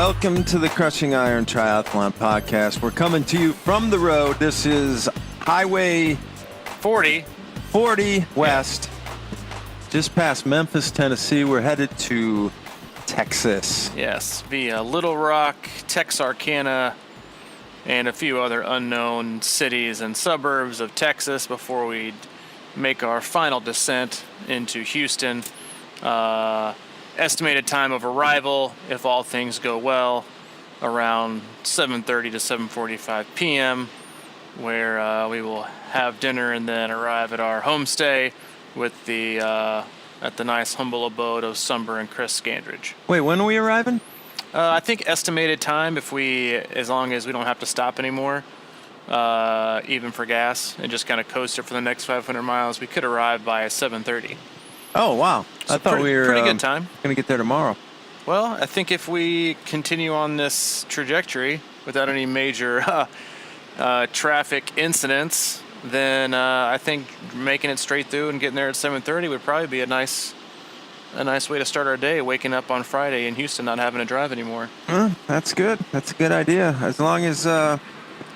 Welcome to the Crushing Iron Triathlon podcast. We're coming to you from the road. This is Highway 40 West, just past Memphis, Tennessee. We're headed to Texas. Yes, via Little Rock, Texarkana, and a few other unknown cities and suburbs of Texas before we make our final descent into Houston. Estimated time of arrival, if all things go well, around 7:30 to 7:45 p.m., where we will have dinner and then arrive at our homestay with at the nice humble abode of Sumber and Chris Scandridge. Wait, when are we arriving? I think estimated time, as long as we don't have to stop anymore, even for gas, and just kind of coast it for the next 500 miles, we could arrive by 7:30. Oh, wow. So I thought we were pretty good time. Going to get there tomorrow. Well, I think if we continue on this trajectory without any major traffic incidents, then I think making it straight through and getting there at 7:30 would probably be a nice way to start our day, waking up on Friday in Houston, not having to drive anymore. That's good. That's a good idea. As long as, am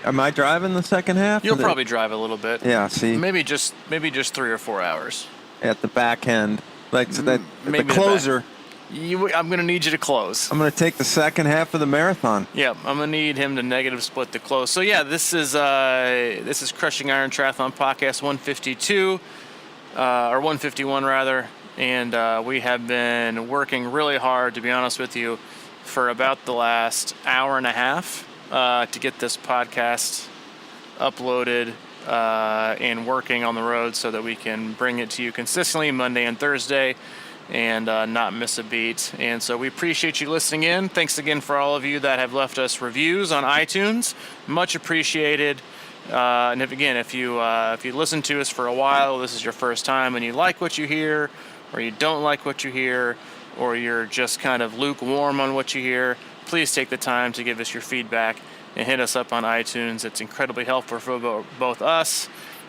I driving the second half? You'll probably drive a little bit. Yeah, see. Maybe just 3 or 4 hours. At the back end. Like so that, Maybe the closer. I'm going to need you to close. I'm going to take the second half of the marathon. Yeah, I'm going to need him to negative split the close. So yeah, this is Crushing Iron Triathlon Podcast 152, or 151 rather. And we have been working really hard, to be honest with you, for about the last hour and a half to get this podcast uploaded and working on the road so that we can bring it to you consistently Monday and Thursday and not miss a beat. And so we appreciate you listening in. Thanks again for all of you that have left us reviews on iTunes. Much appreciated. And if you listen to us for a while, this is your first time and you like what you hear, or you don't like what you hear, or you're just kind of lukewarm on what you hear, please take the time to give us your feedback and hit us up on iTunes. It's incredibly helpful for both us,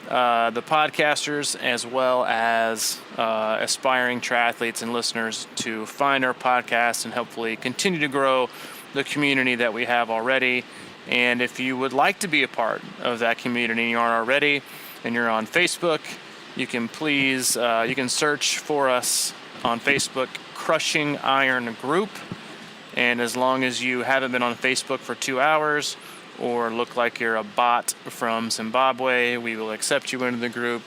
the podcasters, as well as aspiring triathletes and listeners to find our podcast and hopefully continue to grow the community that we have already. And if you would like to be a part of that community and you aren't already, and you're on Facebook, you can you can search for us on Facebook, Crushing Iron Group. And as long as you haven't been on Facebook for 2 hours or look like you're a bot from Zimbabwe, we will accept you into the group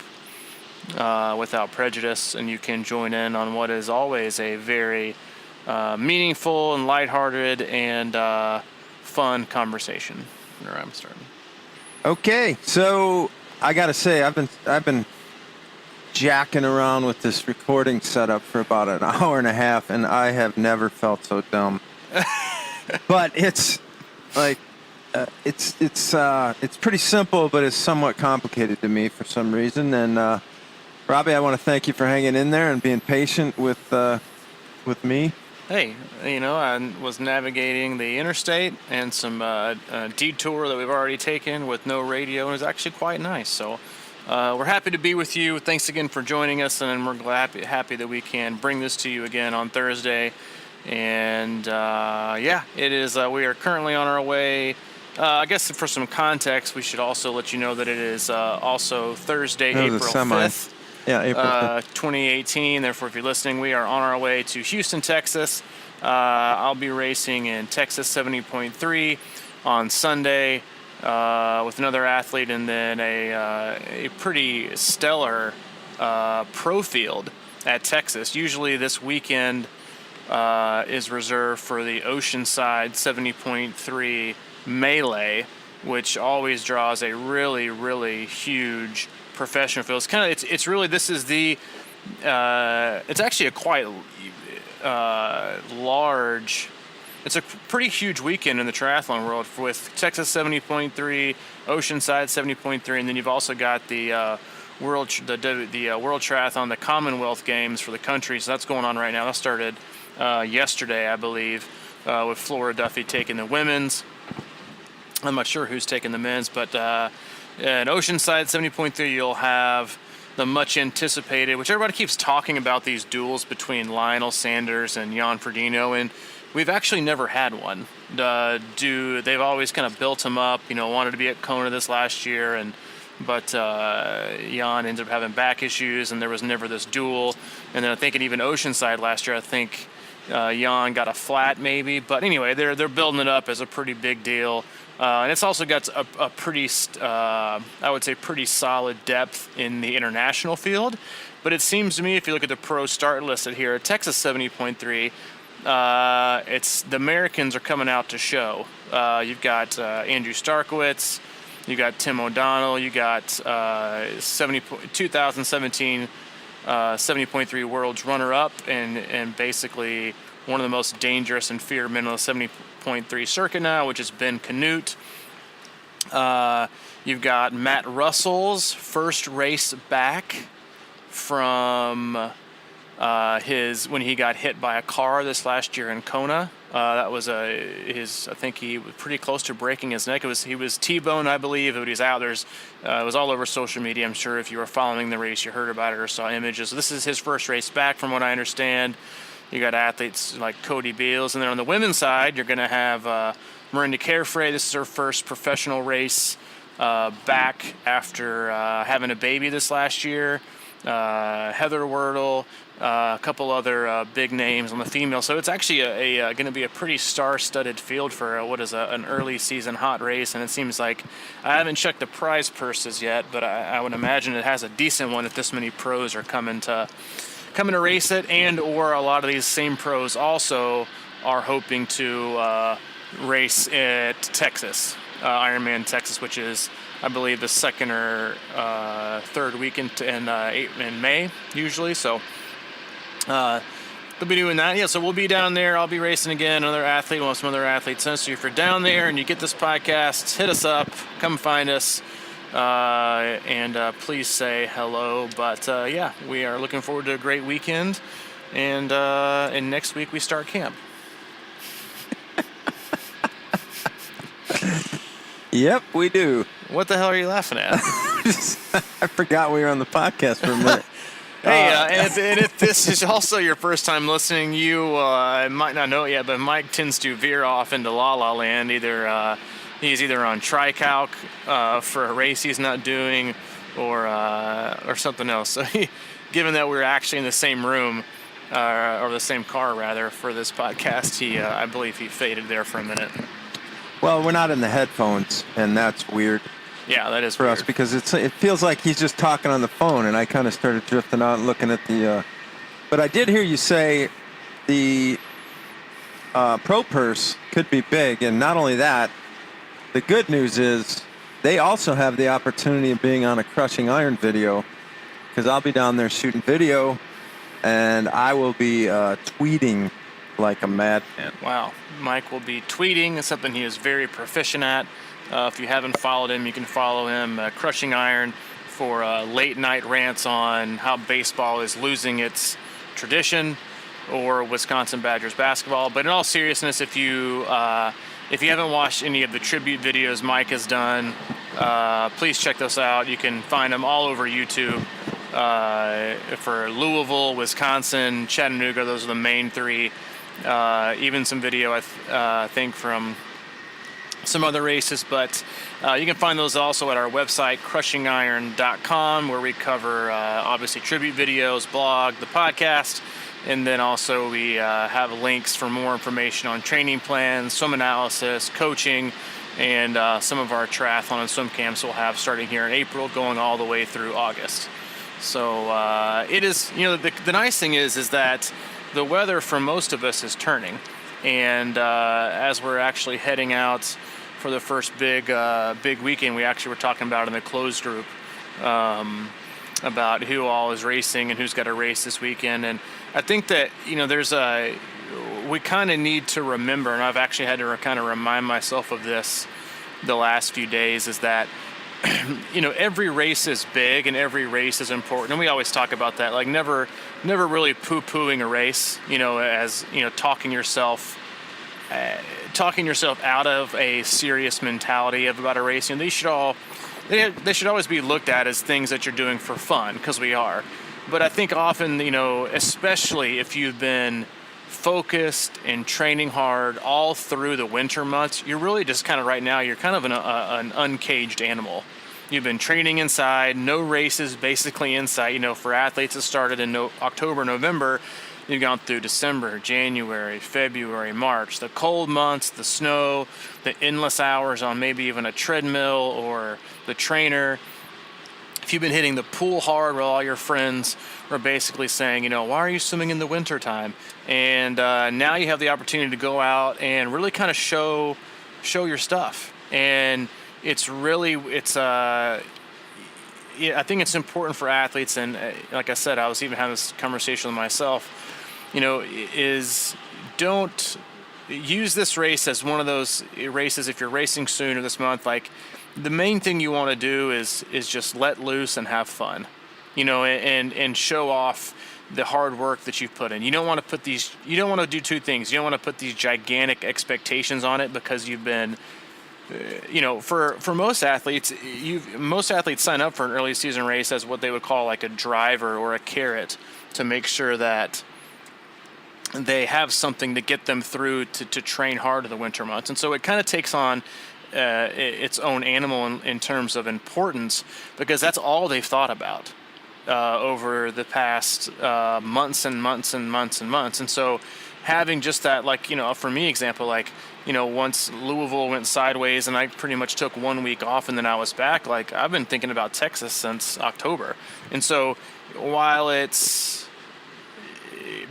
without prejudice, and you can join in on what is always a very meaningful and lighthearted and fun conversation. Where I'm starting. Okay, so I got to say, I've been jacking around with this recording setup for about an hour and a half, and I have never felt so dumb. But it's like it's pretty simple, but it's somewhat complicated to me for some reason. And Robbie, I want to thank you for hanging in there and being patient with me. Hey, I was navigating the interstate and some detour that we've already taken with no radio, and it was actually quite nice. So we're happy to be with you. Thanks again for joining us, and we're happy that we can bring this to you again on Thursday. And it is. We are currently on our way. I guess for some context, we should also let you know that it is also Thursday, April 5th. Yeah, April 5th. 2018. Therefore, if you're listening, we are on our way to Houston, Texas. I'll be racing in Texas 70.3 on Sunday with another athlete, and then a pretty stellar pro field at Texas. Usually this weekend is reserved for the Oceanside 70.3 Melee, which always draws a really, really huge professional field. It's really, this is the it's actually a quite large, it's a pretty huge weekend in the triathlon world with Texas 70.3, Oceanside 70.3, and then you've also got the World Triathlon, the Commonwealth Games for the country. So that's going on right now. That started yesterday, I believe, with Flora Duffy taking the women's. I'm not sure who's taking the men's, but at Oceanside 70.3, you'll have the much anticipated, which everybody keeps talking about, these duels between Lionel Sanders and Jan Frodeno. And we've actually never had one. They've always kind of built him up, wanted to be at Kona this last year, but Jan ended up having back issues, and there was never this duel. And then I think even Oceanside last year, I think Jan got a flat maybe. But anyway, they're building it up as a pretty big deal. And it's also got a pretty, I would say, pretty solid depth in the international field. But it seems to me, if you look at the pro start listed here, Texas 70.3, it's the Americans are coming out to show. You've got Andrew Starkowitz, you got Tim O'Donnell, you got 2017 70.3 World's runner-up, and basically one of the most dangerous and feared men on the 70.3 circuit now, which is Ben Canute. You've got Matt Russell's first race back from when he got hit by a car this last year in Kona. That was I think he was pretty close to breaking his neck. He was T-boned, I believe, but he's out. It was all over social media. I'm sure if you were following the race, you heard about it or saw images. So this is his first race back, from what I understand. You got athletes like Cody Beals, and then on the women's side, you're going to have Miranda Carefrey. This is her first professional race back after having a baby this last year. Heather Wordle, a couple other big names on the female. So it's actually going to be a pretty star-studded field for what is an early season hot race. And it seems like, I haven't checked the prize purses yet, but I would imagine it has a decent one if this many pros are coming to race it, and or a lot of these same pros also are hoping to race at Texas, Ironman Texas, which is, I believe, the second or third weekend in May usually. So they'll be doing that. Yeah, so we'll be down there. I'll be racing again. Another athlete, some other athletes. So if you're down there and you get this podcast, hit us up. Come find us. And please say hello. But yeah, we are looking forward to a great weekend. And next week we start camp. Yep, we do. What the hell are you laughing at? I forgot we were on the podcast for a minute. Hey, and if this is also your first time listening, you might not know it yet, but Mike tends to veer off into La La Land. He's either on Tri-Calc for a race he's not doing, or something else. So given that we're actually in the same room, or the same car rather, for this podcast, I believe he faded there for a minute. Well, we're not in the headphones, and that's weird. Yeah, that is for weird. us, because it feels like he's just talking on the phone, and I kind of started drifting out and looking at the. But I did hear you say the pro purse could be big, and not only that, the good news is they also have the opportunity of being on a Crushing Iron video, because I'll be down there shooting video, and I will be tweeting like a madman. Wow. Mike will be tweeting. It's something he is very proficient at. If you haven't followed him, you can follow him, Crushing Iron, for late night rants on how baseball is losing its tradition, or Wisconsin Badgers basketball. But in all seriousness, if you haven't watched any of the tribute videos Mike has done, please check those out. You can find them all over YouTube. For Louisville, Wisconsin, Chattanooga, those are the main three. Even some video, I think, from some other races, but you can find those also at our website, crushingiron.com, where we cover obviously tribute videos, blog, the podcast, and then also we have links for more information on training plans, swim analysis, coaching, and some of our triathlon and swim camps we'll have starting here in April, going all the way through August. So it is, the nice thing is that the weather for most of us is turning, and as we're actually heading out for the first big weekend, we actually were talking about in the closed group about who all is racing and who's got a race this weekend. And I think that we kind of need to remember, and I've actually had to kind of remind myself of this the last few days, is that every race is big and every race is important, and we always talk about that, like never really poo-pooing a race, as talking yourself out of a serious mentality about a race. They should always be looked at as things that you're doing for fun, because we are. But I think often, especially if you've been focused and training hard all through the winter months, you're really just kind of right now, you're kind of an uncaged animal. You've been training inside, no races basically inside. You know, for athletes that started in October, November, you've gone through December, January, February, March, the cold months, the snow, the endless hours on maybe even a treadmill or the trainer. If you've been hitting the pool hard while all your friends are basically saying, you know, why are you swimming in the winter time? And now you have the opportunity to go out and really kind of show your stuff. And it's really, I think it's important for athletes. And like I said, I was even having this conversation with myself, you know, is don't use this race as one of those races. If you're racing soon or this month, like, the main thing you want to do is just let loose and have fun, you know, and show off the hard work that you've put in. You don't want to do two things. You don't want to put these gigantic expectations on it, because you've been, you know, for most athletes, most athletes sign up for an early season race as what they would call like a driver or a carrot, to make sure that they have something to get them through to train hard in the winter months. And so it kind of takes on its own animal in terms of importance, because that's all they've thought about over the past months and months and months and months. And so having just that, like, you know, for me example, like, you know, once Louisville went sideways and I pretty much took 1 week off and then I was back, like, I've been thinking about Texas since October. And so while it's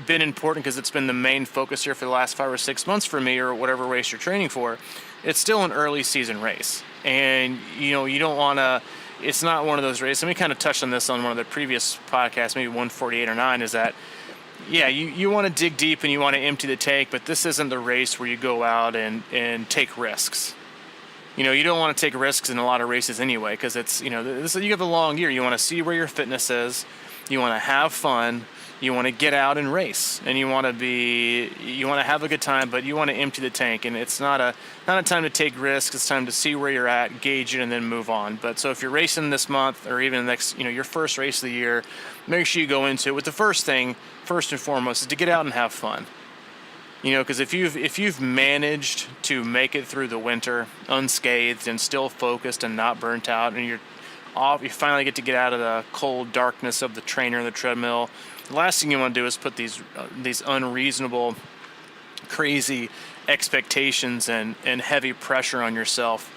been important because it's been the main focus here for the last 5 or 6 months for me, or whatever race you're training for, it's still an early season race. And, you know, you don't want to, it's not one of those races. And we kind of touched on this on one of the previous podcasts, maybe 148 or 9, is that, yeah, you want to dig deep and you want to empty the tank, but this isn't the race where you go out and take risks. You know, you don't want to take risks in a lot of races anyway, because it's, you know, you have a long year. You want to see where your fitness is. You want to have fun. You want to get out and race, and you want to have a good time, but you want to empty the tank. And it's not a time to take risks. It's time to see where you're at, gauge it, and then move on. But so if you're racing this month, or even the next, you know, your first race of the year, make sure you go into it with the first thing, first and foremost, is to get out and have fun. You know, because if you've managed to make it through the winter unscathed and still focused and not burnt out, and you finally get to get out of the cold darkness of the trainer and the treadmill, the last thing you want to do is put these unreasonable, crazy expectations and heavy pressure on yourself.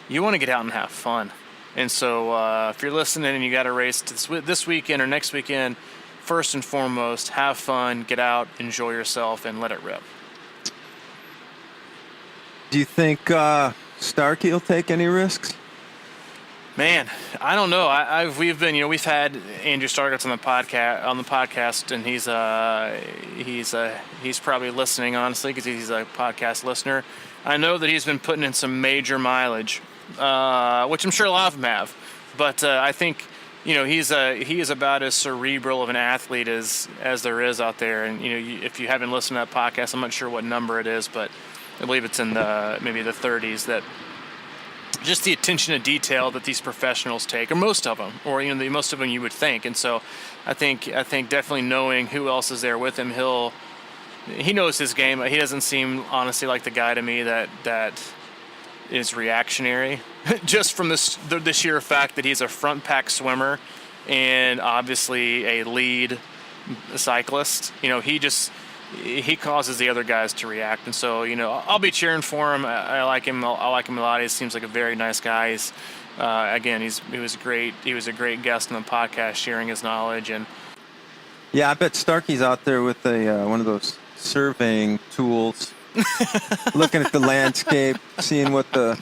You want to get out and have fun. And so if you're listening and you got a race this weekend or next weekend, first and foremost, have fun, get out, enjoy yourself, and let it rip. Do you think Starkey will take any risks? Man, I don't know. We've had Andrew Stargutz on the podcast, and he's probably listening, honestly, because he's a podcast listener. I know that he's been putting in some major mileage, which I'm sure a lot of them have. But I think, you know, he is about as cerebral of an athlete as there is out there. And, you know, if you haven't listened to that podcast, I'm not sure what number it is, but I believe it's in maybe the 30s, that just the attention to detail that these professionals take, or most of them, or, you know, most of them you would think. And so I think definitely knowing who else is there with him, he knows his game. He doesn't seem, honestly, like the guy to me that is reactionary, just from the sheer fact that he's a front pack swimmer and obviously a lead cyclist. You know, he causes the other guys to react. And so, you know, I'll be cheering for him. I like him. I like him a lot. He seems like a very nice guy. Again, he was great. He was a great guest on the podcast, sharing his knowledge. And yeah, I bet Starkey's out there with one of those surveying tools, looking at the landscape, seeing what the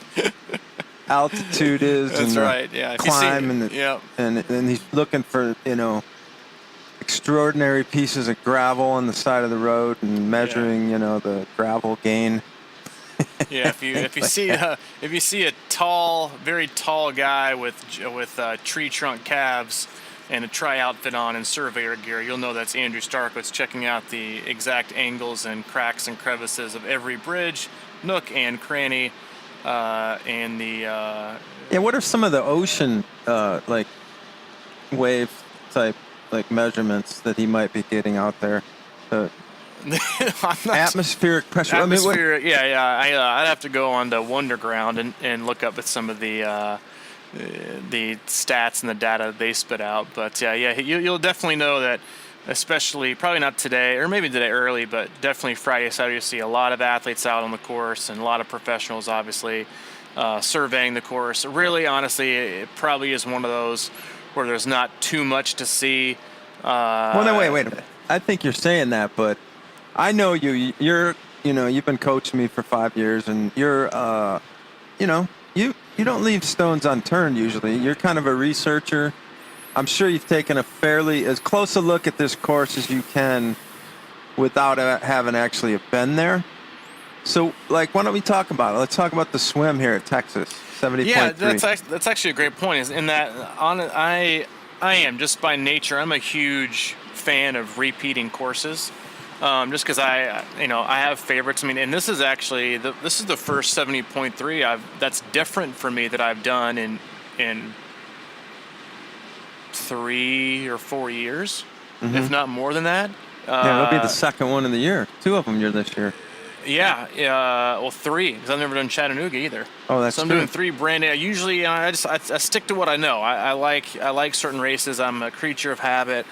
altitude is. That's and right. Yeah. Climb and he's looking for, you know, extraordinary pieces of gravel on the side of the road and measuring, you know, the gravel gain. Yeah, if you see a tall, very tall guy with tree trunk calves and a tri outfit on and surveyor gear, you'll know that's Andrew Starkowitz, checking out the exact angles and cracks and crevices of every bridge, nook and cranny, and the. Yeah, what are some of the ocean like wave type like measurements that he might be getting out there? I'm not, Atmospheric pressure. atmospheric, I'd have to go on to Wonderground and look up at some of the stats and the data they spit out. But you'll definitely know that, especially probably not today, or maybe today early, but definitely Friday, Saturday, you see a lot of athletes out on the course and a lot of professionals, obviously, surveying the course. Really, honestly, it probably is one of those where there's not too much to see. Well, no, wait a minute. I think you're saying that, but I know you. You've been coaching me for 5 years, and you're, you don't leave stones unturned usually. You're kind of a researcher. I'm sure you've taken as close a look at this course as you can without having actually been there. So, why don't we talk about it? Let's talk about the swim here at Texas, 70.3. Yeah, that's actually a great point. Is in that I am just by nature. I'm a huge fan of repeating courses, just because I have favorites. I mean, and this is actually the first 70.3 that's different for me that I've done in 3 or 4 years, if not more than that. It'll be the second one of the year. 2 of them you're this year. Yeah, well, 3, because I've never done Chattanooga either. Oh, that's so I'm true. doing 3 brand new. Usually, I stick to what I know. I like certain races. I'm a creature of habit.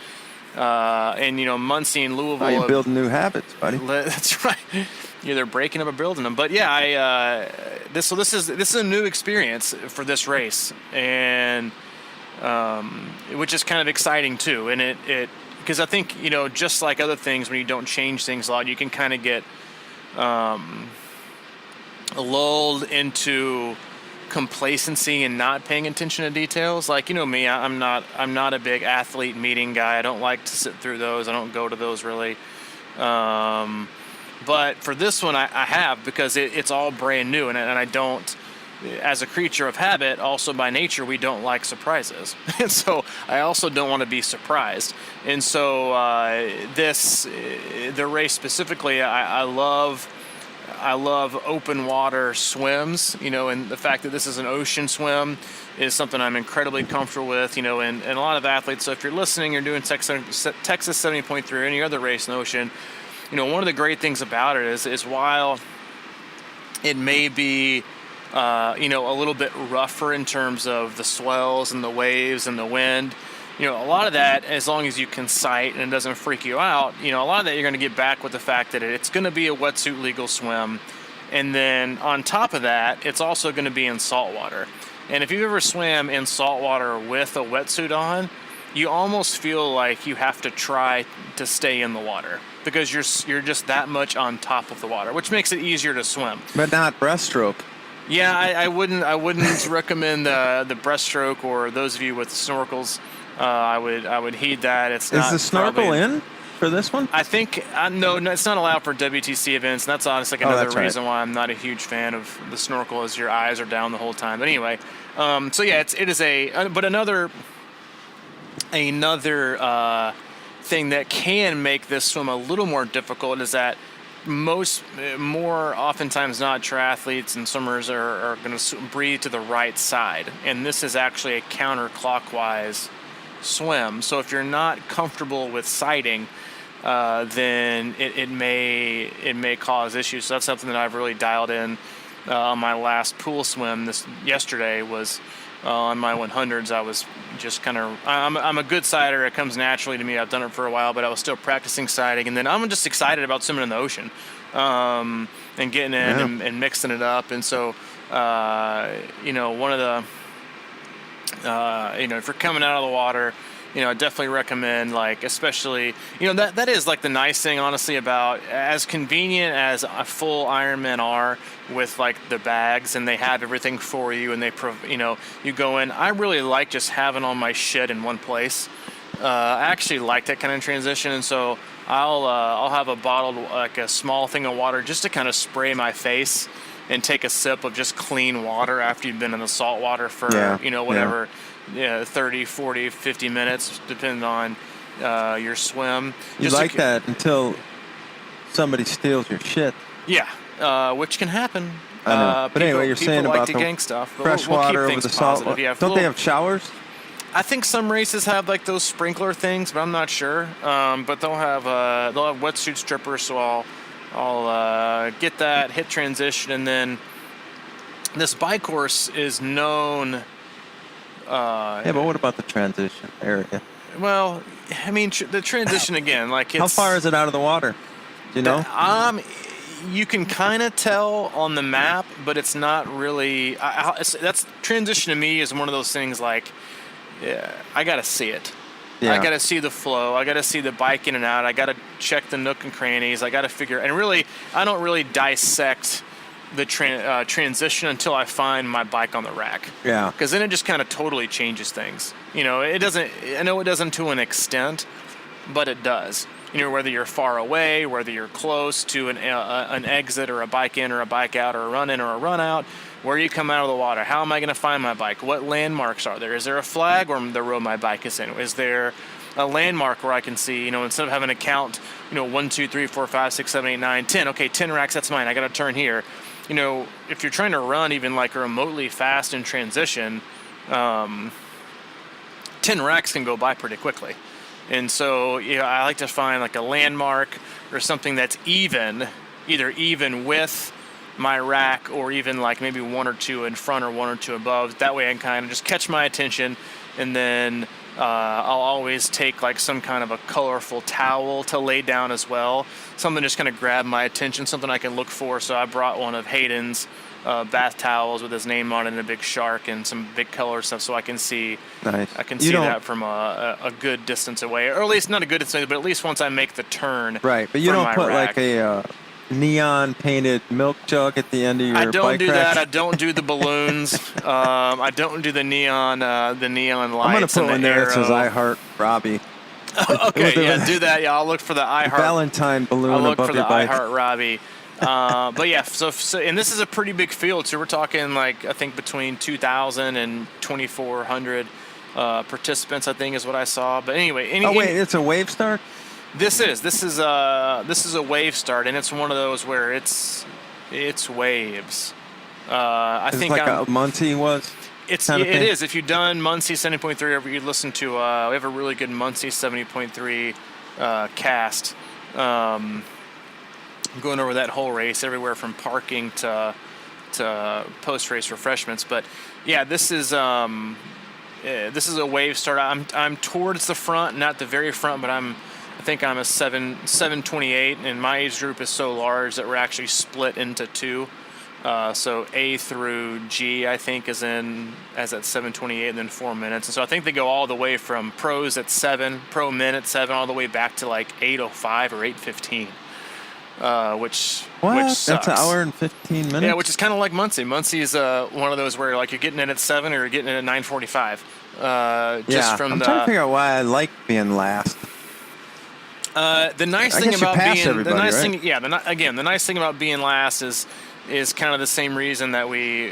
And Muncie and Louisville. You building new habits, buddy. That's right. They're breaking them or building them. But yeah, this is a new experience for this race, and which is kind of exciting too. And it because I think just like other things, when you don't change things a lot, you can kind of get lulled into complacency and not paying attention to details. Like me, I'm not a big athlete meeting guy. I don't like to sit through those. I don't go to those really. But for this one, I have, because it's all brand new, and I don't. As a creature of habit, also by nature, we don't like surprises. And so I also don't want to be surprised. And so the race specifically, I love open water swims, and the fact that this is an ocean swim is something I'm incredibly comfortable with, and a lot of athletes. So if you're listening, you're doing Texas 70.3 or any other race in the ocean, one of the great things about it is while it may be a little bit rougher in terms of the swells and the waves and the wind, a lot of that, as long as you can sight and it doesn't freak you out, a lot of that you're going to get back with the fact that it's going to be a wetsuit legal swim. And then on top of that, it's also going to be in salt water. And if you've ever swam in salt water with a wetsuit on, you almost feel like you have to try to stay in the water, because you're just that much on top of the water, which makes it easier to swim. But not breaststroke. Yeah, I wouldn't recommend the breaststroke, or those of you with snorkels. I would heed that. Is the snorkel in for this one? I think no, it's not allowed for WTC events. And that's honestly another reason why I'm not a huge fan of the snorkel, is your eyes are down the whole time. But anyway, so yeah, it is but another thing that can make this swim a little more difficult is that more oftentimes not, triathletes and swimmers are going to breathe to the right side, and this is actually a counterclockwise swim. So if you're not comfortable with sighting, then it may cause issues. So that's something that I've really dialed in on my last pool swim yesterday. Was on my 100s. I was just kind of, I'm a good sighter. It comes naturally to me. I've done it for a while, but I was still practicing sighting. And then I'm just excited about swimming in the ocean, and getting in and mixing it up. And so, one of the, if you're coming out of the water, I definitely recommend, especially, that is the nice thing, honestly, about, as convenient as a full Ironman are with the bags, and they have everything for you, and they, you go in. I really like just having all my shit in one place. I actually like that kind of transition, and so I'll have a bottled, a small thing of water just to kind of spray my face and take a sip of just clean water after you've been in the salt water for, whatever. Yeah, 30, 40, 50 minutes, depending on your swim. You like that until somebody steals your shit. Yeah, which can happen. I know. But anyway, you're saying about the gang stuff. Fresh water over the salt water. Don't they have showers? I think some races have like those sprinkler things, but I'm not sure. But they'll have wetsuit strippers, so I'll get that, hit transition, and then this bike course is known. Yeah, but what about the transition area? Well, I mean the transition again, like it's. How far is it out of the water? Do you know? You can kind of tell on the map, but it's not really. That's transition to me is one of those things like, yeah, I gotta see it. Yeah. I gotta see the flow. I gotta see the bike in and out. I gotta check the nook and crannies. I gotta figure. And really, I don't really dissect the transition until I find my bike on the rack. Yeah. Because then it just kind of totally changes things. You know, it doesn't. I know it doesn't to an extent, but it does. You know, whether you're far away, whether you're close to an exit or a bike in or a bike out or a run in or a run out, where you come out of the water, how am I going to find my bike? What landmarks are there? Is there a flag on the road my bike is in? Is there a landmark where I can see, you know, instead of having to count, you know, 1, 2, 3, 4, 5, 6, 7, 8, 9, 10. Okay, 10 racks, that's mine. I got to turn here. You know, if you're trying to run even like remotely fast in transition, 10 racks can go by pretty quickly. And so, you know, I like to find like a landmark or something that's either even with my rack or even like maybe 1 or 2 in front or 1 or 2 above. That way I can kind of just catch my attention, and then I'll always take like some kind of a colorful towel to lay down as well. Something just kind of grab my attention, something I can look for. So I brought one of Hayden's bath towels with his name on it and a big shark and some big color stuff, so I can see. Nice. I can see that from a good distance away, or at least not a good distance, but at least once I make the turn. Right, but you don't put rack. like a neon painted milk jug at the end of your bike rack? I don't do that. I don't do the balloons. I don't do the neon lights. I'm gonna put one there that says "I heart Robbie." Okay, yeah, do that. Yeah, I'll look for the I heart Valentine balloon I'll look above for your the bike. I heart Robbie. But yeah, so and this is a pretty big field. So we're talking like I think between 2,000 and 2,400 participants. I think is what I saw. But anyway, it's a wave start. This is a wave start, and it's one of those where it's waves. I think like a Muncie was. It is. If you've done Muncie 70.3, or you listen to, we have a really good Muncie 70.3 cast. Going over that whole race, everywhere from parking to post-race refreshments. But yeah, this is a wave start. I'm towards the front, not the very front, but I think I'm a 728, and my age group is so large that we're actually split into 2. So A through G, I think, is at 7:28 and then 4 minutes. And so I think they go all the way from pros at 7, pro men at 7, all the way back to like 8:05 or 8:15, which sucks. That's an hour and 15 minutes? Yeah, which is kind of like Muncie. Muncie is one of those where like you're getting in at 7 or you're getting in at 9:45. I'm trying to figure out why I like being last. The nice thing about being last is kind of the same reason that we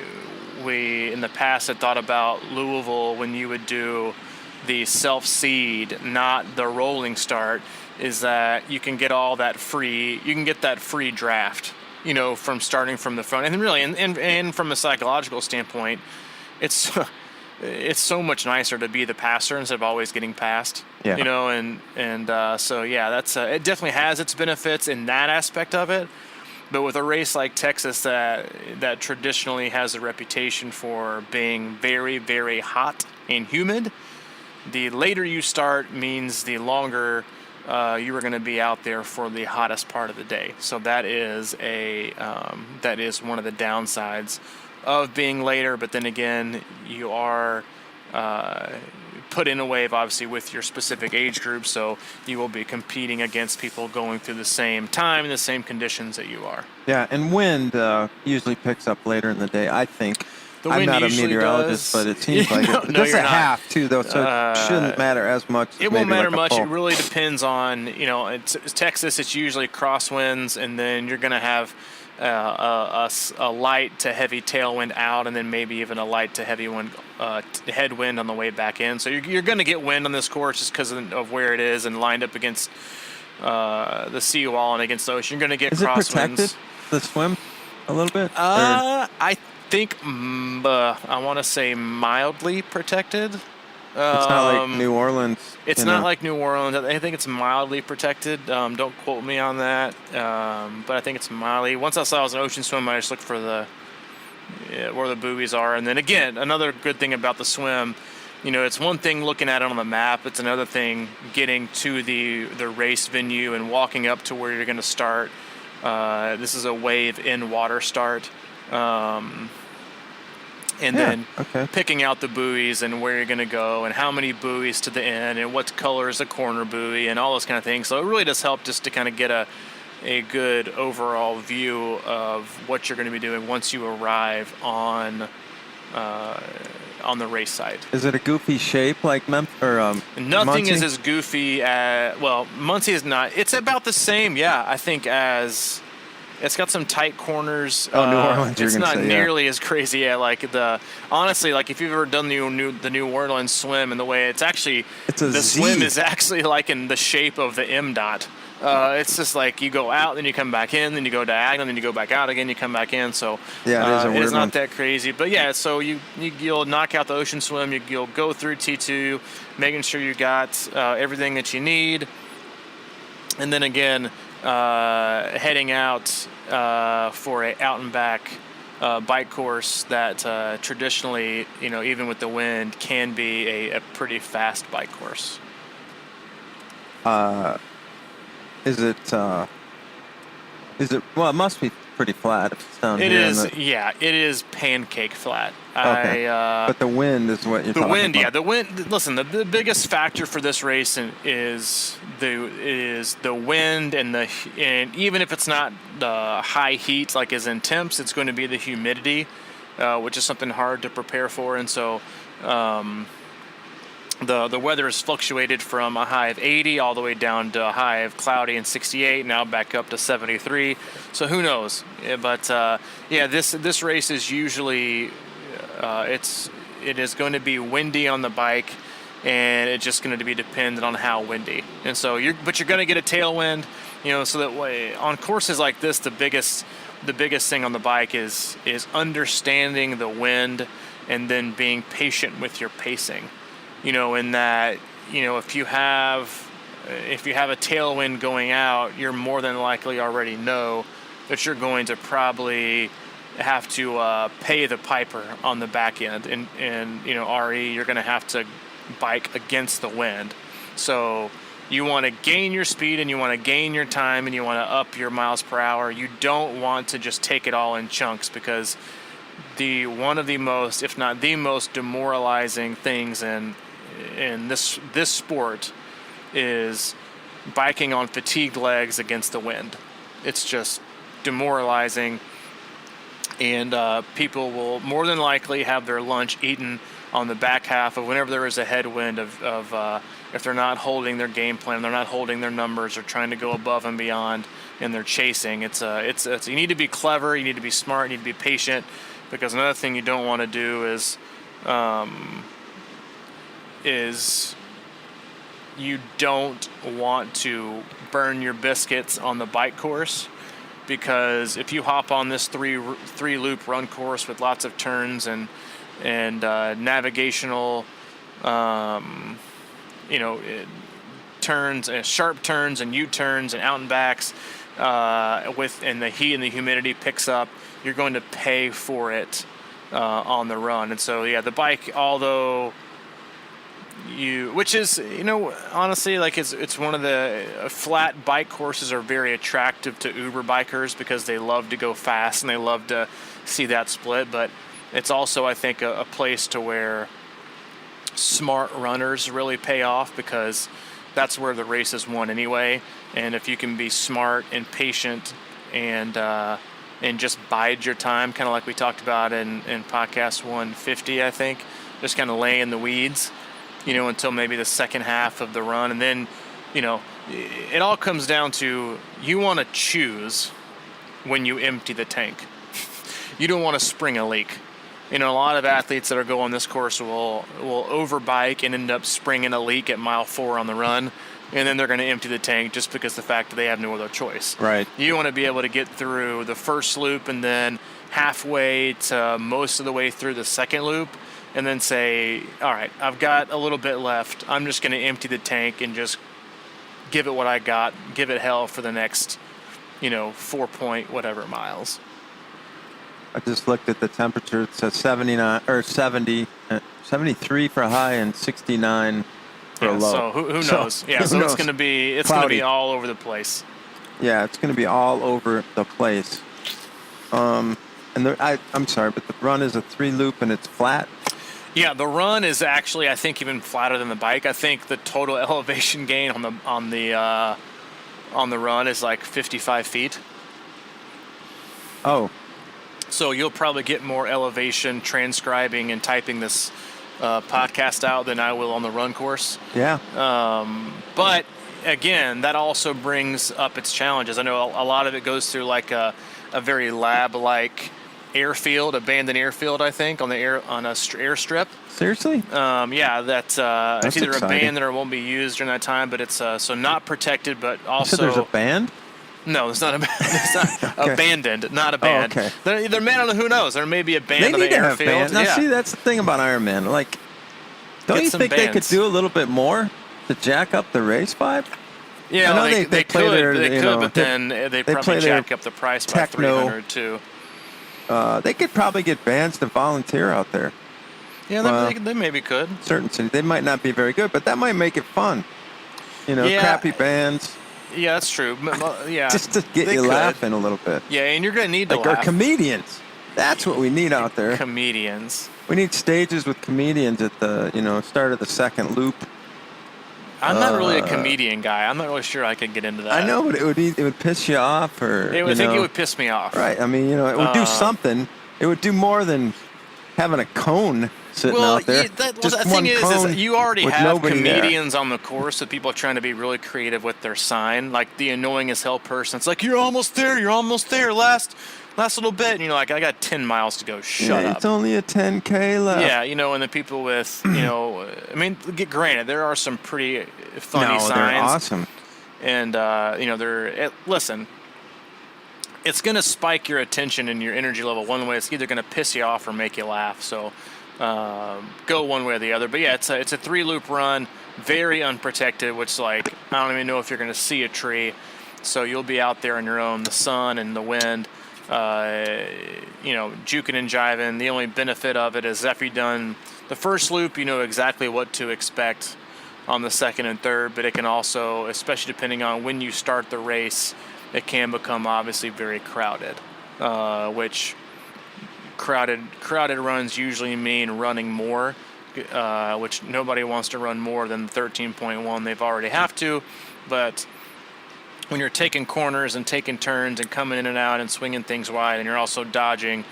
in the past had thought about Louisville when you would do the self-seed, not the rolling start, is that you can get that free draft, you know, from starting from the front. And really, and from a psychological standpoint, it's so much nicer to be the passer instead of always getting passed. Yeah. You know, and so yeah, that's it definitely has its benefits in that aspect of it. But with a race like Texas that traditionally has a reputation for being very, very hot and humid, the later you start means the longer you are going to be out there for the hottest part of the day. So that is one of the downsides of being later. But then again, you are put in a wave, obviously, with your specific age group, so you will be competing against people going through the same time and the same conditions that you are. Yeah, and wind usually picks up later in the day, I think. I'm not a meteorologist, but it seems like it. That's a half, too, though, so it shouldn't matter as much. It won't matter much. It really depends on, you know, it's Texas, it's usually crosswinds, and then you're going to have a light to heavy tailwind out, and then maybe even a light to heavy headwind on the way back in. So you're going to get wind on this course just because of where it is and lined up against the seawall and against the ocean. You're going to get crosswinds. Is it protected, the swim, a little bit? I think I want to say mildly protected. It's not like New Orleans. It's not like New Orleans. I think it's mildly protected. Don't quote me on that. But I think it's mildly. Once I saw it was an ocean swim, I just looked for where the buoys are. And then again, another good thing about the swim, it's one thing looking at it on the map. It's another thing getting to the race venue and walking up to where you're going to start. This is a wave in water start. Then picking out the buoys and where you're going to go and how many buoys to the end and what color is the corner buoy and all those kind of things. So it really does help just to kind of get a good overall view of what you're going to be doing once you arrive on the race site. Is it a goofy shape like Nothing Muncie? is as goofy as, Muncie is not. It's about the same, I think, as... It's got some tight corners. New Orleans. It's not nearly as crazy. Honestly, like if you've ever done the New Orleans swim, and the way the swim is actually like in the shape of the M dot. It's just like you go out, then you come back in, then you go diagonal, then you go back out again, you come back in. So it is a weird it's not one. that crazy. But so you'll knock out the ocean swim. You'll go through T2, making sure you got everything that you need, and then again. Heading out for a out and back bike course that traditionally, even with the wind, can be a pretty fast bike course. Is it? Well, it must be pretty flat if it's down It here. It is pancake flat. Okay. But the wind is what you're talking about. The wind. Listen, the biggest factor for this race is the wind and even if it's not the high heat like as in temps, it's going to be the humidity, which is something hard to prepare for. And so the weather has fluctuated from a high of 80 all the way down to a high of cloudy and 68, now back up to 73. So who knows? But this race is usually it is going to be windy on the bike, and it's just going to be dependent on how windy. And so you're going to get a tailwind, so that way on courses like this, the biggest thing on the bike is understanding the wind and then being patient with your pacing. In that, if you have a tailwind going out, you're more than likely already know that you're going to probably have to pay the piper on the back end. And RE, you're going to have to bike against the wind. So you want to gain your speed and you want to gain your time and you want to up your miles per hour. You don't want to just take it all in chunks, because one of the most, if not the most demoralizing things in this sport is biking on fatigued legs against the wind. It's just demoralizing, and people will more than likely have their lunch eaten on the back half of whenever there is a headwind of if they're not holding their game plan, they're not holding their numbers, or trying to go above and beyond, and they're chasing. It's you need to be clever, you need to be smart, you need to be patient, because another thing you don't want to do is you don't want to burn your biscuits on the bike course, because if you hop on this three loop run course with lots of turns and navigational turns, sharp turns and U-turns and out and backs, and the heat and the humidity picks up, you're going to pay for it on the run. And so the bike, although which is, honestly, like it's one of the flat bike courses are very attractive to Uber bikers, because they love to go fast and they love to see that split. But it's also, I think, a place to where smart runners really pay off, because that's where the race is won anyway. And if you can be smart and patient and just bide your time, kind of like we talked about in podcast 150, I think, just kind of lay in the weeds, until maybe the second half of the run. And then, it all comes down to, you want to choose when you empty the tank. You don't want to spring a leak. A lot of athletes that are going this course will overbike and end up springing a leak at mile 4 on the run, and then they're going to empty the tank just because the fact that they have no other choice. Right. You want to be able to get through the first loop and then halfway to most of the way through the second loop and then say, all right, I've got a little bit left. I'm just going to empty the tank and just give it what I got, give it hell for the next, 4 point whatever miles. I just looked at the temperature. It says 79 or 70, 73 for a high and 69 for a low. So who knows? Yeah, so it's going to be all over the place. Yeah, it's going to be all over the place. I'm sorry, but the run is a 3-loop and it's flat. Yeah, the run is actually, I think, even flatter than the bike. I think the total elevation gain on the run is like 55 feet. Oh. So you'll probably get more elevation transcribing and typing this podcast out than I will on the run course. Yeah. But again, that also brings up its challenges. I know a lot of it goes through like a very lab-like airfield, abandoned airfield, I think, on a airstrip. Seriously? Yeah, that's it's either exciting. abandoned or won't be used during that time, but it's so not protected, but also. So there's a band? No, it's not. It's not Okay. Abandoned, not a band. Oh, okay. They're manned on the, who knows? There may be a band They on the need to have airfield. bands. Now, Yeah. see, that's the thing about Ironman. Like, don't Get you some think they could bands. do a little bit more to jack up the race vibe? Yeah, I know they play could, their, they you could, know, but then they play probably their jack up the price by techno. $300 too. They could probably get bands to volunteer out there. Yeah, they maybe could. Certain cities, they might not be very good, but that might make it fun. Yeah. Crappy bands, Yeah, that's true. Yeah, just to get they you could. laughing a little bit. Yeah, and you're gonna need to Like our laugh. comedians. That's what we need out there. Comedians. We need stages with comedians at the start of the second loop. I'm not really a comedian guy. I'm not really sure I could get into that. I know, but it would piss you off, or I think it would piss me off. Right. I mean, it would do something. It would do more than having a cone sitting out there. The Just thing one is cone you already with have nobody there. comedians on the course of people trying to be really creative with their sign, like the annoying as hell person. It's like, you're almost there, last little bit, and you're like, I got 10 miles to go. Shut up. It's only a 10K left. Yeah, and the people with, I mean, granted, there are some pretty funny signs. They're awesome. And, listen, it's going to spike your attention and your energy level one way. It's either going to piss you off or make you laugh. So go one way or the other. But, yeah, it's a 3-loop run, very unprotected, which, like, I don't even know if you're going to see a tree. So you'll be out there on your own, the sun and the wind. Juking and jiving. The only benefit of it is after you've done the first loop, you know exactly what to expect on the second and third, but it can also, especially depending on when you start the race, it can become obviously very crowded, which crowded runs usually mean running more, which nobody wants to run more than the 13.1 they've already have to, but when you're taking corners and taking turns and coming in and out and swinging things wide, and you're also dodging,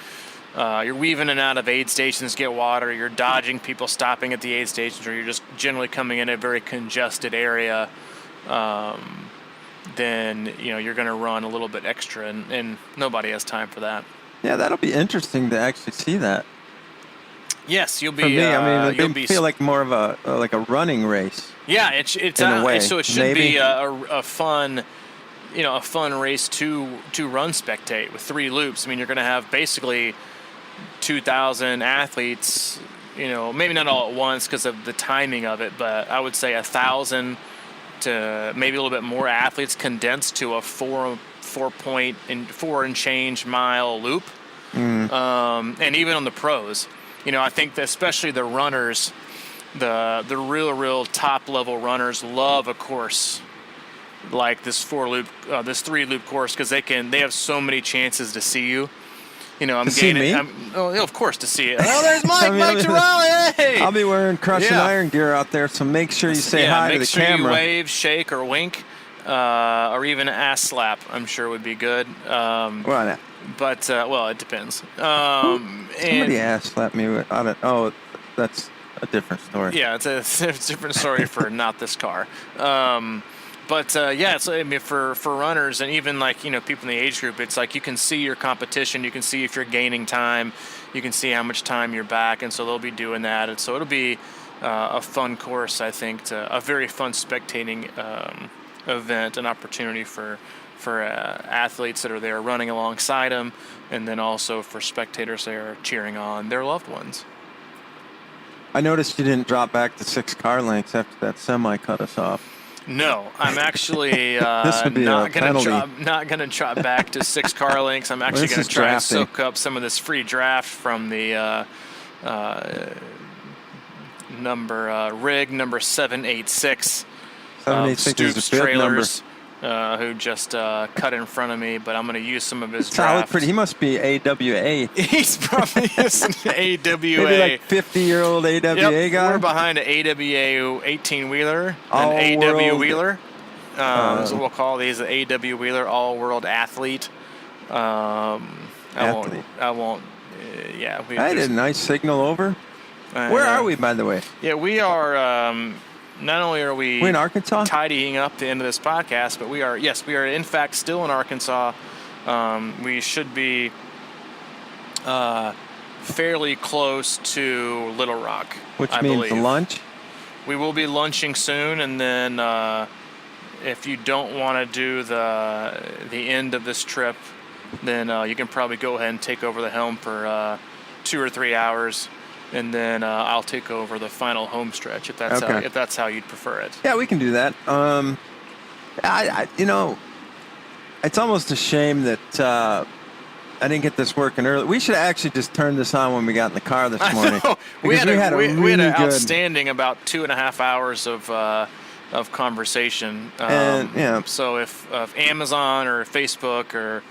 you're weaving in and out of aid stations to get water, you're dodging people stopping at the aid stations, or you're just generally coming in a very congested area, then you're going to run a little bit extra, and nobody has time for that. Yeah, that'll be interesting to actually see that. Yes, you'll be. For me, I mean, you'll they be feel like more of a running race. Yeah, it's in a way. so it should Maybe. be a fun, a fun race to run spectate with 3 loops. I mean, you're going to have basically 2,000 athletes. Maybe not all at once because of the timing of it, but I would say 1,000 to maybe a little bit more athletes condensed to a 4 and change mile loop. And even on the pros, I think that especially the runners, the real top level runners love a course like this 3-loop course, because they have so many chances to see you. I'm see me? Of course, to see it. Oh, there's Mike Tarrolly. Hey, I'll be wearing crushing iron gear out there, so make sure you say hi to the camera. Make sure you wave, shake, or wink, or even ass slap. I'm sure would be good. Well, But it depends. somebody ass slapped me. That's a different story. Yeah, it's a different story for not this car. It's, I mean, for runners and even like, people in the age group, it's like you can see your competition. You can see if you're gaining time. You can see how much time you're back. And so they'll be doing that. And so it'll be a fun course, I think, a very fun spectating event, an opportunity for athletes that are there running alongside them, and then also for spectators that are cheering on their loved ones. I noticed you didn't drop back to 6 car lengths after that semi cut us off. No, I'm actually This would be not a going to penalty. drop back to 6 car lengths. I'm actually This going is to try and drafting. soak up some of this free draft from the rig number 786. 786 is Stoops a bib number. Trailers, who just cut in front of me, but I'm going to use some of his Solid draft. pretty. He must be AWA. He's probably an AWA. Maybe like 50-year-old AWA Yep, guy. we're behind an AWA 18-wheeler, All an AW world. wheeler. So we'll call these an AW wheeler, all-world athlete. Athlete. I won't. Yeah. I had a nice signal over. Where are we, by the way? Yeah, we are. Not only are we We're in Arkansas? tidying up the end of this podcast, but we are in fact still in Arkansas. We should be fairly close to Little Rock, Which I means believe. lunch. We will be lunching soon, and then if you don't want to do the end of this trip, then you can probably go ahead and take over the helm for 2 or 3 hours. And then I'll take over the final home stretch if that's how you'd prefer it. Yeah, we can do that. It's almost a shame that I didn't get this working early. We should actually just turn this on when we got in the car this morning. We had really an good outstanding about 2.5 hours of conversation. So if Amazon or Facebook or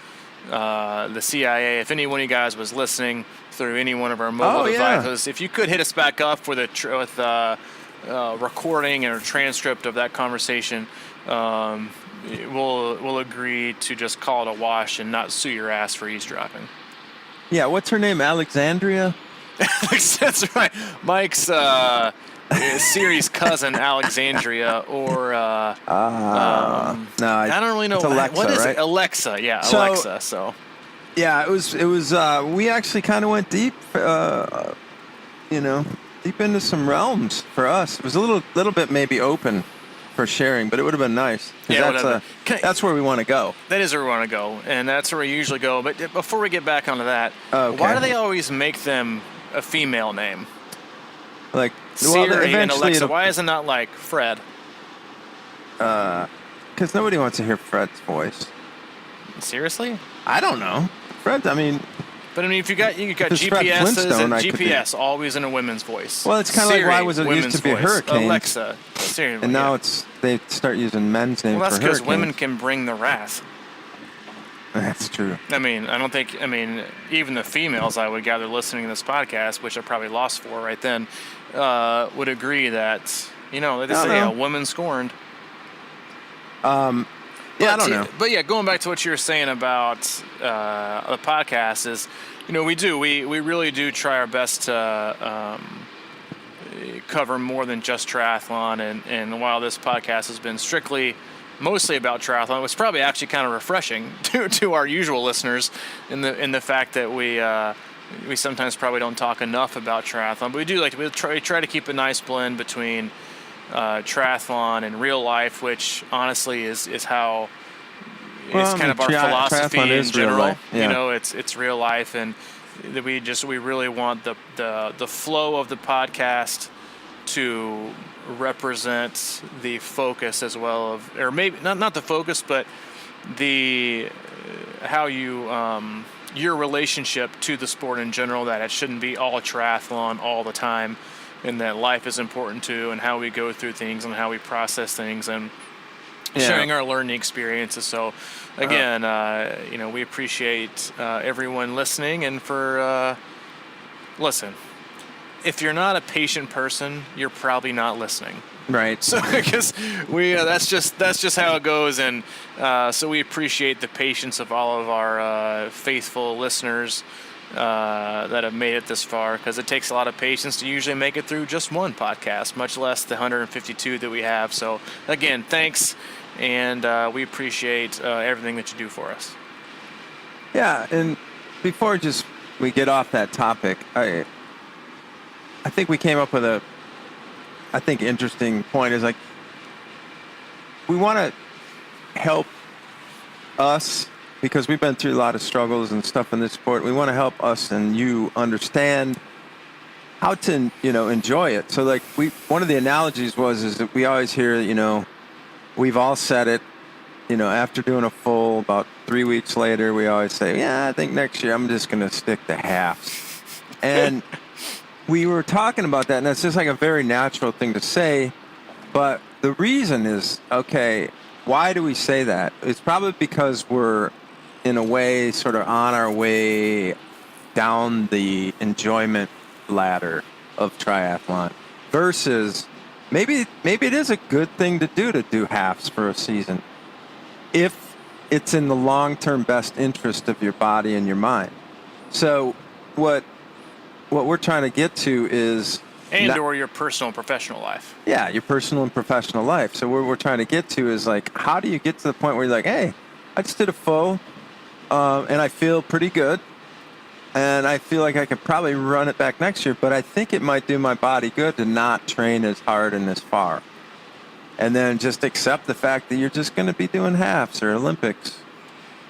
the CIA, if any one of you guys was listening through any one of our mobile devices, if you could hit us back up with a recording or transcript of that conversation, we'll agree to just call it a wash and not sue your ass for eavesdropping. Yeah, what's her name? Alexandria? That's right. Mike's Siri's cousin, Alexandria, or no, I don't really know. it's Alexa, what is right? it? Alexa, yeah, So- Alexa. So Yeah, it was. We actually kind of went deep, deep into some realms for us. It was a little bit maybe open for sharing, but it would have been nice. 'Cause Yeah, that's where we want to go. that is where we want to go, and that's where we usually go. But before we get back onto that, Okay. why do they always make them a female name? Like Siri and Alexa. it'll- Why is it not like Fred? Because nobody wants to hear Fred's voice. Seriously? I don't know. Fred, I mean, But I mean, if you got If it's Fred GPSs Flintstone, and I could GPS always in a women's voice. Well, it's kinda like, Siri, why was it used women's to be voice. hurricanes? Alexa, Siri, and now yeah. they start using men's names Well, that's for because hurricanes. women can bring the wrath. That's true. I mean, even the females I would gather listening to this podcast, which I probably lost for right then, would agree that, they say a woman scorned. Yeah, I don't know. But yeah, going back to what you were saying about the podcast is, we really do try our best to cover more than just triathlon. And while this podcast has been mostly about triathlon, it was probably actually kind of refreshing to our usual listeners in the fact that we sometimes probably don't talk enough about triathlon, but we try to keep a nice blend between triathlon and real life, which honestly is how it's kind of our philosophy in general. Yeah. It's real life, and that we really want the flow of the podcast to represent the focus as well or maybe not the focus, but the how you your relationship to the sport in general, that it shouldn't be all triathlon all the time, and that life is important too, and how we go through things and how we process things, and sharing our learning experiences. So again, we appreciate everyone listening, and for listen, if you're not a patient person, you're probably not listening. Right. So because that's just how it goes, and so we appreciate the patience of all of our faithful listeners that have made it this far, because it takes a lot of patience to usually make it through just one podcast, much less the 152 that we have. So again, thanks, and we appreciate everything that you do for us. Yeah, and before we get off that topic, I think we came up with a interesting point. Is like, we want to help us, because we've been through a lot of struggles and stuff in this sport. We want to help us and you understand how to, enjoy it. So like one of the analogies is that we always hear, we've all said it, after doing a full, about 3 weeks later, we always say, yeah, I think next year I'm just going to stick to halves. And we were talking about that, and it's just like a very natural thing to say. But the reason is, okay, why do we say that? It's probably because we're, in a way, sort of on our way down the enjoyment ladder of triathlon versus maybe it is a good thing to do halves for a season if it's in the long-term best interest of your body and your mind. So what we're trying to get to is or your personal and professional life. Yeah, your personal and professional life. So what we're trying to get to is like, how do you get to the point where you're like, hey, I just did a full and I feel pretty good. And I feel like I could probably run it back next year, but I think it might do my body good to not train as hard and as far. And then just accept the fact that you're just going to be doing halves or Olympics.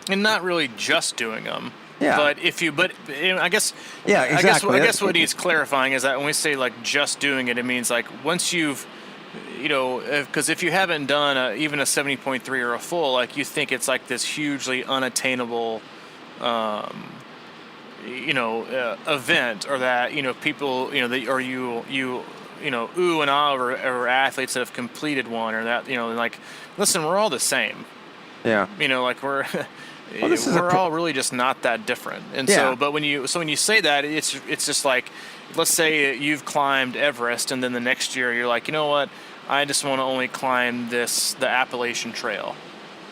And not really just doing them. Yeah. But I guess. Yeah, exactly. I guess what he's clarifying is that when we say like just doing it, it means like once you've, because if you haven't done even a 70.3 or a full, like you think it's like this hugely unattainable, event, or that people ooh and ah over athletes that have completed one, or that like, listen, we're all the same. Yeah. Like we're all really just not that different. And yeah. but when you say that, it's just like, let's say you've climbed Everest, and then the next year you're like, you know what, I just want to only climb the Appalachian Trail.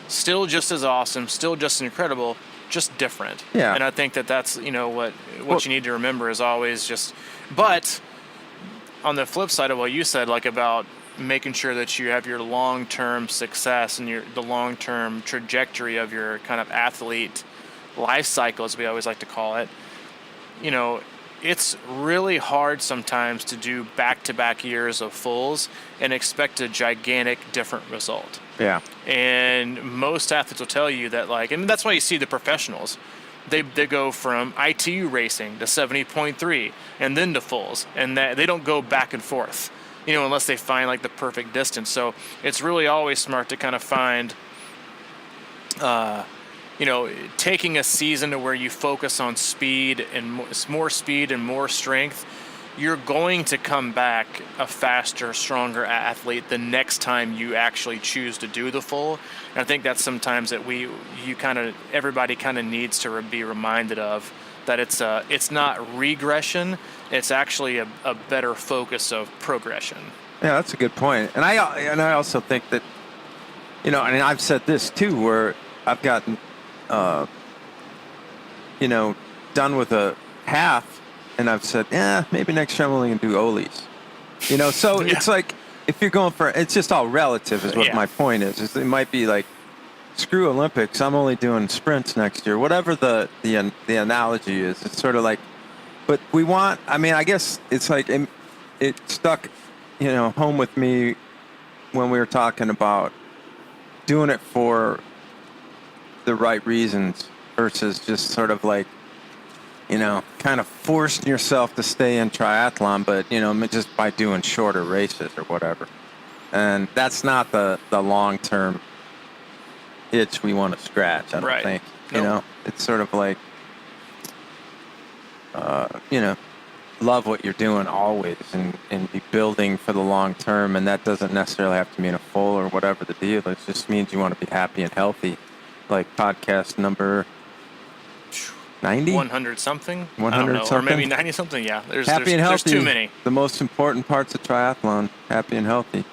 Still just as awesome, still just incredible, just different. Yeah. And I think that's what you need to remember is always just. But on the flip side of what you said, like about making sure that you have your long-term success and the long-term trajectory of your kind of athlete life cycle, as we always like to call it, it's really hard sometimes to do back-to-back years of fulls and expect a gigantic different result. Yeah. And most athletes will tell you that, like, and that's why you see the professionals. They go from ITU racing to 70.3 and then to fulls, and that they don't go back and forth, unless they find like the perfect distance. So it's really always smart to kind of find, taking a season to where you focus on speed and more speed and more strength. You're going to come back a faster, stronger athlete the next time you actually choose to do the full. And I think that's sometimes that everybody kind of needs to be reminded of, that it's not regression, it's actually a better focus of progression. Yeah, that's a good point. And I also think that, and I've said this too, where I've gotten, done with a half, and I've said, maybe next year I'm only going to do Olis. So yeah. It's like, if you're going for, it's just all relative is what my point is it might be like, screw Olympics, I'm only doing sprints next year, whatever the analogy is. It's sort of like, but I guess it's like, it stuck, home with me when we were talking about doing it for the right reasons versus just sort of like, kind of forcing yourself to stay in triathlon, but, just by doing shorter races or whatever. And that's not the long-term itch we want to scratch, I don't think. Nope. It's sort of like, love what you're doing always and be building for the long term. And that doesn't necessarily have to mean a full or whatever the deal. It just means you want to be happy and healthy. Like podcast number 90? 100 something? 100 something? Or maybe 90 something, yeah. There's too many. The most important parts of triathlon, happy and healthy.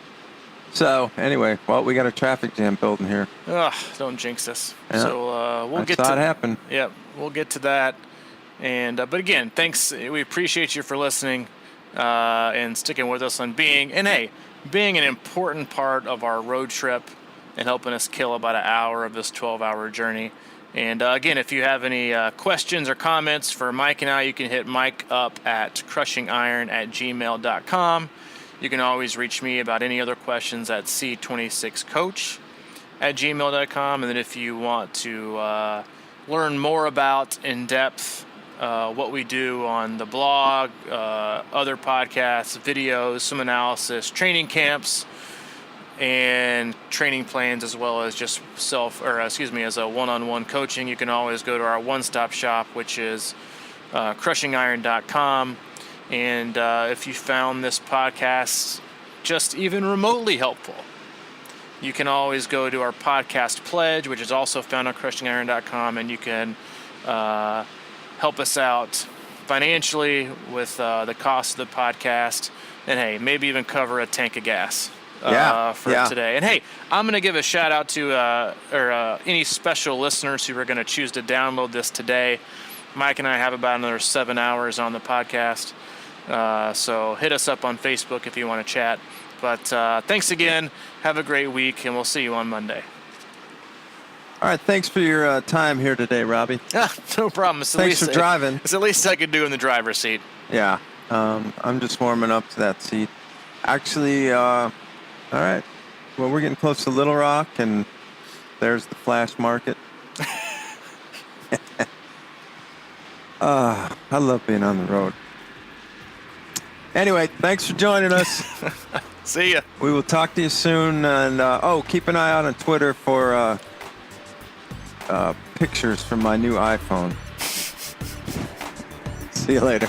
So, anyway, we got a traffic jam building here. Ugh, don't jinx us. Yeah. So, we'll get to it happen. Yeah, we'll get to that. And but again, thanks. We appreciate you for listening and sticking with us on being an important part of our road trip and helping us kill about an hour of this 12-hour journey. And again, if you have any questions or comments for Mike and I, you can hit Mike up at crushingiron@gmail.com. You can always reach me about any other questions at c26coach@gmail.com. And then if you want to learn more about in-depth what we do on the blog, other podcasts, videos, some analysis, training camps, and training plans, as well as just as a one-on-one coaching. You can always go to our one-stop shop, which is crushingiron.com. And if you found this podcast just even remotely helpful, you can always go to our podcast pledge, which is also found on crushingiron.com, and you can help us out financially with the cost of the podcast, and hey, maybe even cover a tank of gas for today. And hey, I'm going to give a shout out to any special listeners who are going to choose to download this today. Mike and I have about another 7 hours on the podcast, so hit us up on Facebook if you want to chat. But thanks again. Have a great week, and we'll see you on Monday. All right, thanks for your time here today, Robbie. No problem. Thanks for driving. It's the least I could do in the driver's seat. Yeah, I'm just warming up to that seat. Actually, all right. Well, we're getting close to Little Rock, and there's the Flash Market. I love being on the road. Anyway, thanks for joining us. See ya. We will talk to you soon. And keep an eye out on Twitter for pictures from my new iPhone. See you later.